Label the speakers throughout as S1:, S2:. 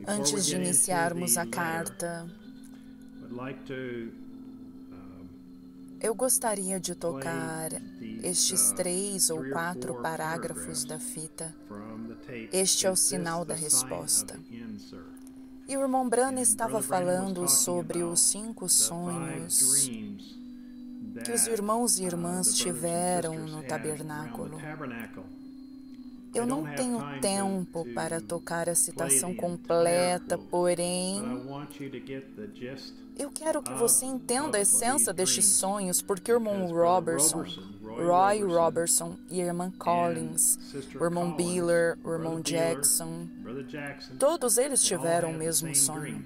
S1: Antes de iniciarmos a carta, eu gostaria de tocar estes 3 ou 4 parágrafos da fita. Este é o sinal da resposta. E o irmão Branham estava falando sobre os 5 sonhos que os irmãos e irmãs tiveram no tabernáculo. Eu não tenho tempo para tocar a citação completa, porém, eu quero que você entenda a essência destes sonhos, porque o irmão Roy Robertson e a irmã Collins, o irmão Biller, o irmão Jackson, todos eles tiveram o mesmo sonho.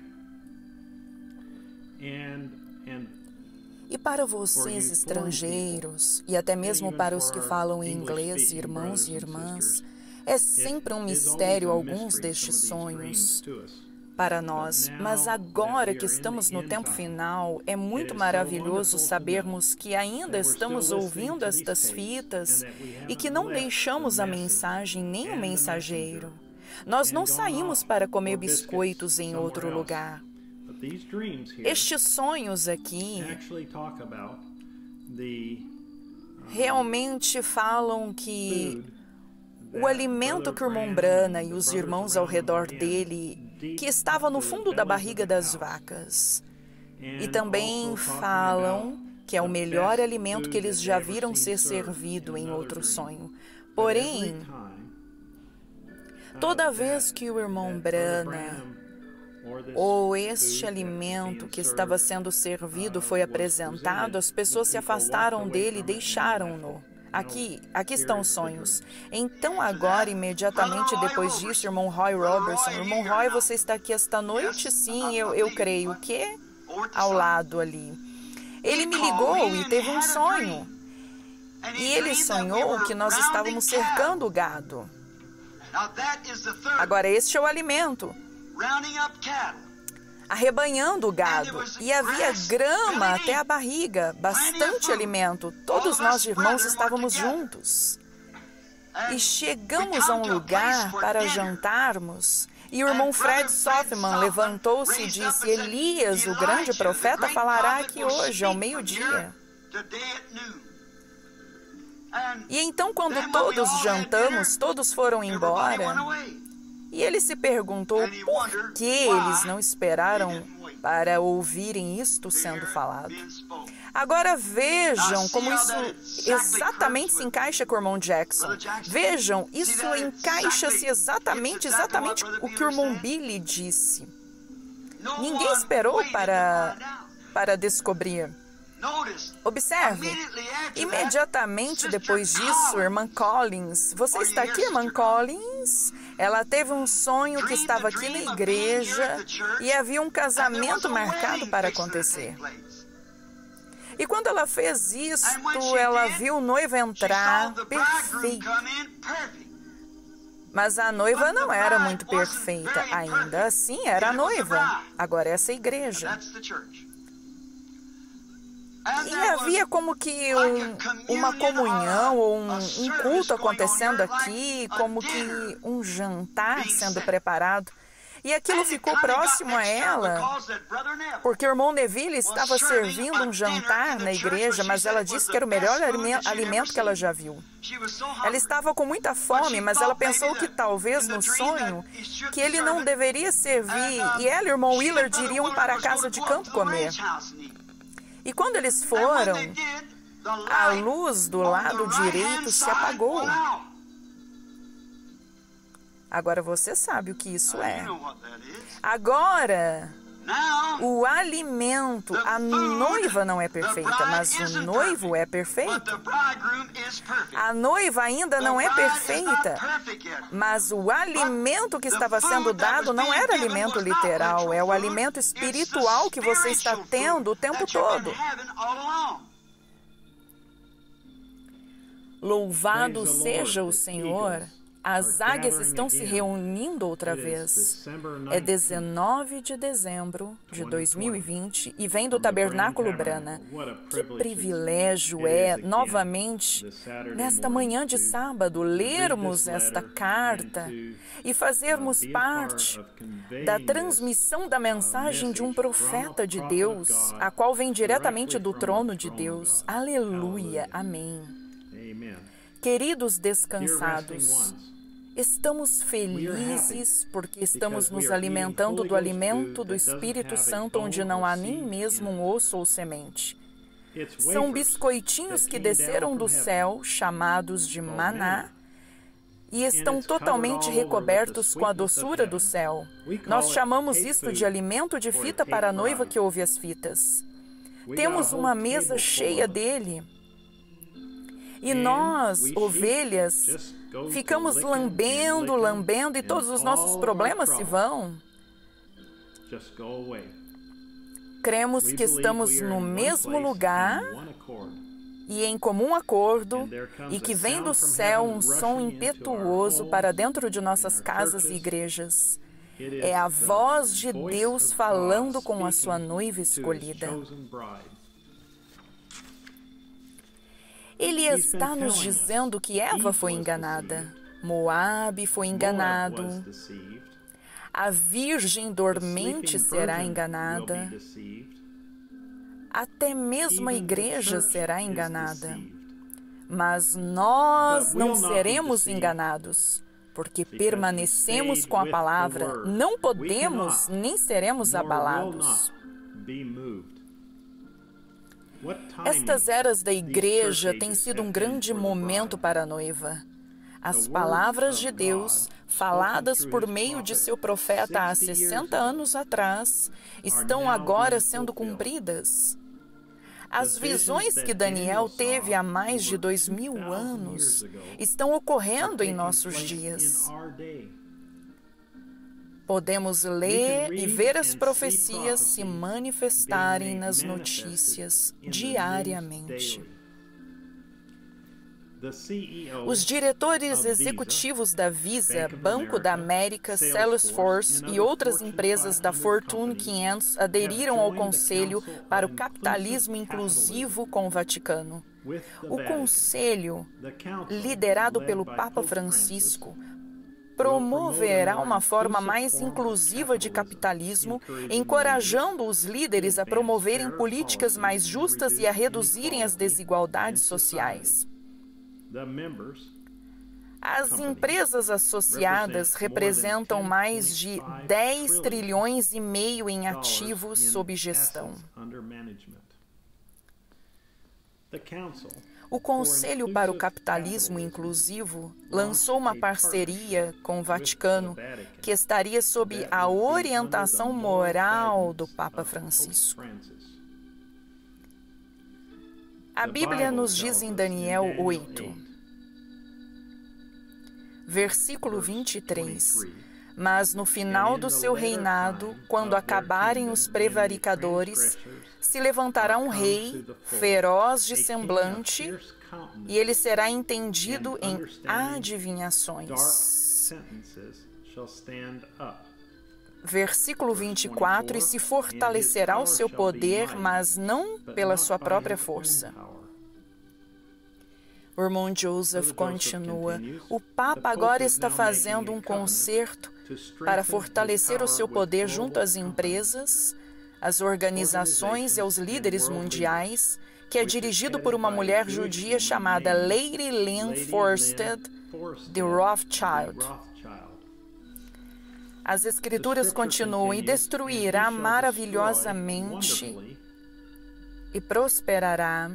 S1: E para vocês estrangeiros, e até mesmo para os que falam inglês, irmãos e irmãs, é sempre um mistério alguns destes sonhos para nós. Mas agora que estamos no tempo final, é muito maravilhoso sabermos que ainda estamos ouvindo estas fitas e que não deixamos a mensagem nem o mensageiro. Nós não saímos para comer biscoitos em outro lugar. Estes sonhos aqui realmente falam que o alimento que o irmão Branham e os irmãos ao redor dele, que estava no fundo da barriga das vacas, e também falam que é o melhor alimento que eles já viram ser servido em outro sonho. Porém, toda vez que o irmão Branham ou este alimento que estava sendo servido foi apresentado, as pessoas se afastaram dele e deixaram-no. Aqui estão os sonhos. Então agora, imediatamente depois disso, irmão Roy Robertson, irmão Roy, você está aqui esta noite? Sim, eu creio. O quê? Ao lado ali. Ele me ligou e teve um sonho. E ele sonhou que nós estávamos cercando o gado. Agora, este é o alimento. Arrebanhando o gado, e havia grama até a barriga, bastante alimento. Todos nós, irmãos, estávamos juntos. E chegamos a um lugar para jantarmos, e o irmão Fred Sothmann levantou-se e disse: Elias, o grande profeta, falará aqui hoje, ao meio-dia. E então, quando todos jantamos, todos foram embora. E ele se perguntou por que eles não esperaram para ouvirem isto sendo falado. Agora vejam como isso exatamente se encaixa com o irmão Jackson. Vejam, isso encaixa-se exatamente o que o irmão Billy disse. Ninguém esperou para descobrir. Observe, imediatamente depois disso, irmã Collins, você está aqui, irmã Collins? Ela teve um sonho que estava aqui na igreja e havia um casamento marcado para acontecer. E quando ela fez isto, ela viu o noivo entrar perfeito. Mas a noiva não era muito perfeita, ainda assim era a noiva. Agora essa é a igreja. E havia como que uma comunhão ou um culto acontecendo aqui, como que um jantar sendo preparado. E aquilo ficou próximo a ela, porque o irmão Neville estava servindo um jantar na igreja, mas ela disse que era o melhor alimento que ela já viu. Ela estava com muita fome, mas ela pensou que talvez no sonho, que ele não deveria servir, e ela e o irmão Willard iriam para a casa de campo comer. E quando eles foram, a luz do lado direito se apagou. Agora você sabe o que isso é. Agora, o alimento, a noiva não é perfeita, mas o noivo é perfeito. A noiva ainda não é perfeita, mas o alimento que estava sendo dado não era alimento literal, é o alimento espiritual que você está tendo o tempo todo. Louvado seja o Senhor. As águias estão se reunindo outra vez. É 19 de dezembro de 2020 e vem do Tabernáculo Brana. Que privilégio é, novamente, nesta manhã de sábado, lermos esta carta e fazermos parte da transmissão da mensagem de um profeta de Deus, a qual vem diretamente do trono de Deus. Aleluia. Amém. Queridos descansados, estamos felizes porque estamos nos alimentando do alimento do Espírito Santo, onde não há nem mesmo um osso ou semente. São biscoitinhos que desceram do céu, chamados de maná, e estão totalmente recobertos com a doçura do céu. Nós chamamos isto de alimento de fita para a noiva que ouve as fitas. Temos uma mesa cheia dele. E nós, ovelhas, ficamos lambendo e todos os nossos problemas se vão. Cremos que estamos no mesmo lugar e em comum acordo, e que vem do céu um som impetuoso para dentro de nossas casas e igrejas. É a voz de Deus falando com a sua noiva escolhida. Ele está nos dizendo que Eva foi enganada, Moabe foi enganado, a virgem dormente será enganada, até mesmo a igreja será enganada. Mas nós não seremos enganados, porque permanecemos com a palavra, não podemos nem seremos abalados. Estas eras da igreja têm sido um grande momento para a noiva. As palavras de Deus, faladas por meio de seu profeta há 60 anos atrás, estão agora sendo cumpridas. As visões que Daniel teve há mais de 2000 anos estão ocorrendo em nossos dias. Podemos ler e ver as profecias se manifestarem nas notícias diariamente. Os diretores executivos da Visa, Banco da América, Salesforce e outras empresas da Fortune 500 aderiram ao Conselho para o Capitalismo Inclusivo com o Vaticano. O Conselho, liderado pelo Papa Francisco, promoverá uma forma mais inclusiva de capitalismo, encorajando os líderes a promoverem políticas mais justas e a reduzirem as desigualdades sociais. As empresas associadas representam mais de 10 trilhões e meio em ativos sob gestão. O Conselho para o Capitalismo Inclusivo lançou uma parceria com o Vaticano que estaria sob a orientação moral do Papa Francisco. A Bíblia nos diz em Daniel 8, versículo 23, mas no final do seu reinado, quando acabarem os prevaricadores, se levantará um rei, feroz de semblante, e ele será entendido em adivinhações. Versículo 24, e se fortalecerá o seu poder, mas não pela sua própria força. O irmão Joseph continua, o Papa agora está fazendo um concerto para fortalecer o seu poder junto às empresas, às organizações e aos líderes mundiais, que é dirigido por uma mulher judia chamada Lady Lynn Forstead de Rothschild. As Escrituras continuam, e destruirá maravilhosamente e prosperará,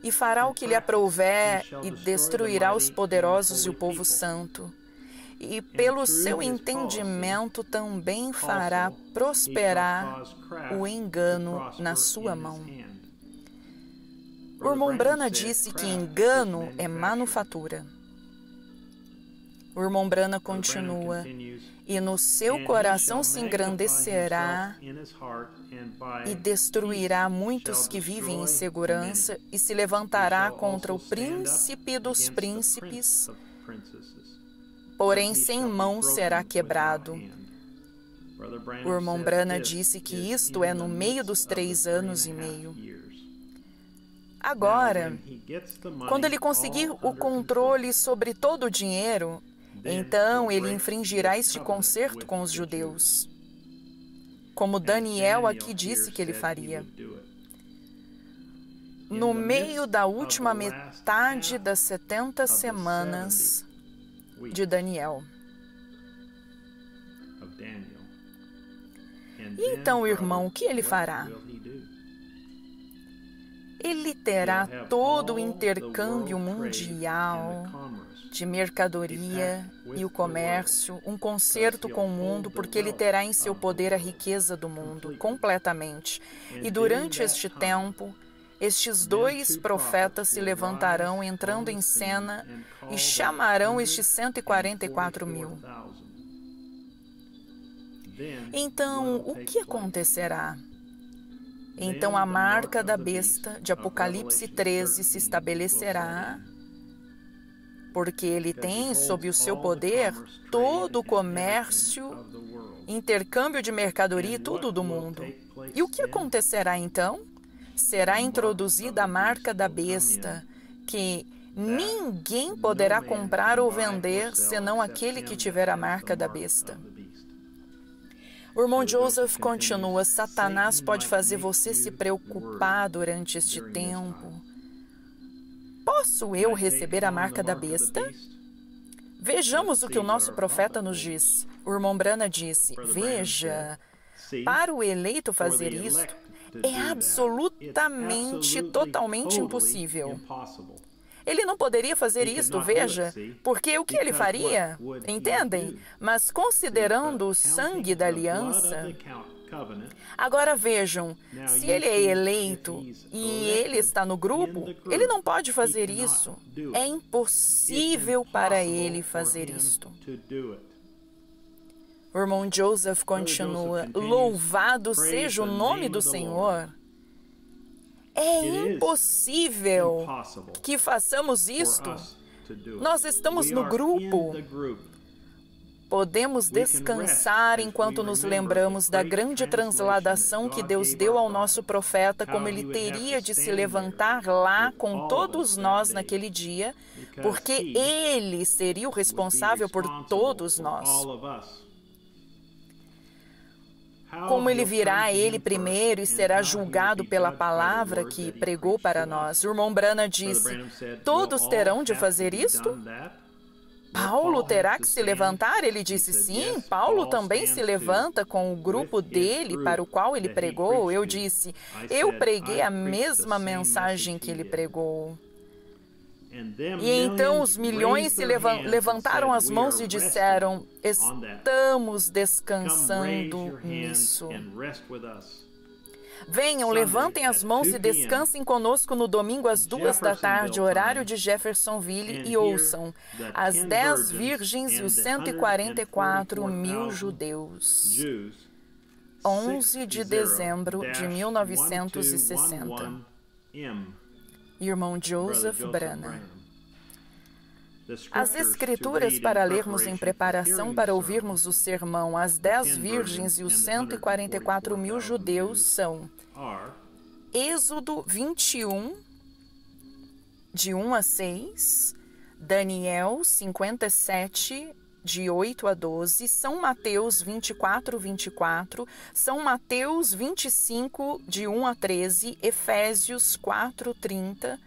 S1: e fará o que lhe aprouver, e destruirá os poderosos e o povo santo. E pelo seu entendimento também fará prosperar o engano na sua mão. O irmão Brana disse que engano é manufatura. O O irmão Branham continua: e no seu coração se engrandecerá e destruirá muitos que vivem em segurança e se levantará contra o príncipe dos príncipes, porém sem mão será quebrado. O irmão Branham disse que isto é no meio dos 3 anos e meio. Agora, quando ele conseguir o controle sobre todo o dinheiro, então ele infringirá este concerto com os judeus, como Daniel aqui disse que ele faria. No meio da última metade das 70 semanas de Daniel. E então, irmão, o que ele fará? Ele terá todo o intercâmbio mundial de mercadoria e o comércio, um concerto com o mundo, porque ele terá em seu poder a riqueza do mundo, completamente. E durante este tempo, estes 2 profetas se levantarão, entrando em cena, e chamarão estes 144 mil. Então, o que acontecerá? Então a marca da besta de Apocalipse 13 se estabelecerá, porque ele tem sob o seu poder todo o comércio, intercâmbio de mercadoria e tudo do mundo. E o que acontecerá então? Será introduzida a marca da besta, que ninguém poderá comprar ou vender senão aquele que tiver a marca da besta. O irmão Joseph continua: Satanás pode fazer você se preocupar durante este tempo. Posso eu receber a marca da besta? Vejamos o que o nosso profeta nos diz. O irmão Branham disse: veja, para o eleito fazer isto é absolutamente, totalmente impossível. Ele não poderia fazer isto, veja, porque o que ele faria? Entendem? Mas considerando o sangue da aliança... Agora vejam, se ele é eleito e ele está no grupo, ele não pode fazer isso. É impossível para ele fazer isto. O irmão Joseph continua: louvado seja o nome do Senhor. É impossível que façamos isto. Nós estamos no grupo. Podemos descansar enquanto nos lembramos da grande transladação que Deus deu ao nosso profeta, como ele teria de se levantar lá com todos nós naquele dia, porque ele seria o responsável por todos nós. Como ele virá ele primeiro e será julgado pela palavra que pregou para nós. O irmão Branham disse: todos terão de fazer isto? Paulo terá que se levantar? Ele disse: sim, Paulo também se levanta com o grupo dele para o qual ele pregou. Eu disse: eu preguei a mesma mensagem que ele pregou. E então os milhões se levantaram as mãos e disseram: estamos descansando nisso. Venham, levantem as mãos e descansem conosco no domingo às 2 da tarde, horário de Jeffersonville, e ouçam: as 10 virgens e os 144 mil judeus. 11 de dezembro de 1960. Irmão Joseph Branham. As escrituras para lermos em preparação para ouvirmos o sermão As 10 Virgens e os 144 mil judeus são Êxodo 21, de 1 a 6, Daniel 57, de 8 a 12, São Mateus 24, 24, São Mateus 25, de 1 a 13, Efésios 4, 30,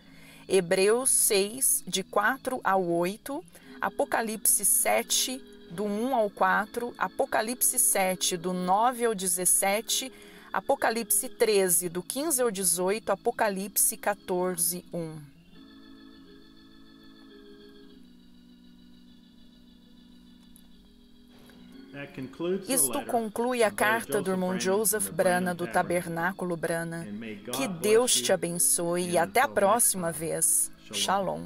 S1: Hebreus 6, de 4 ao 8, Apocalipse 7, do 1 ao 4, Apocalipse 7, do 9 ao 17, Apocalipse 13, do 15 ao 18, Apocalipse 14, 1. Isto conclui a carta do irmão Joseph Branham do Tabernáculo Branham. Que Deus te abençoe e até a próxima vez. Shalom.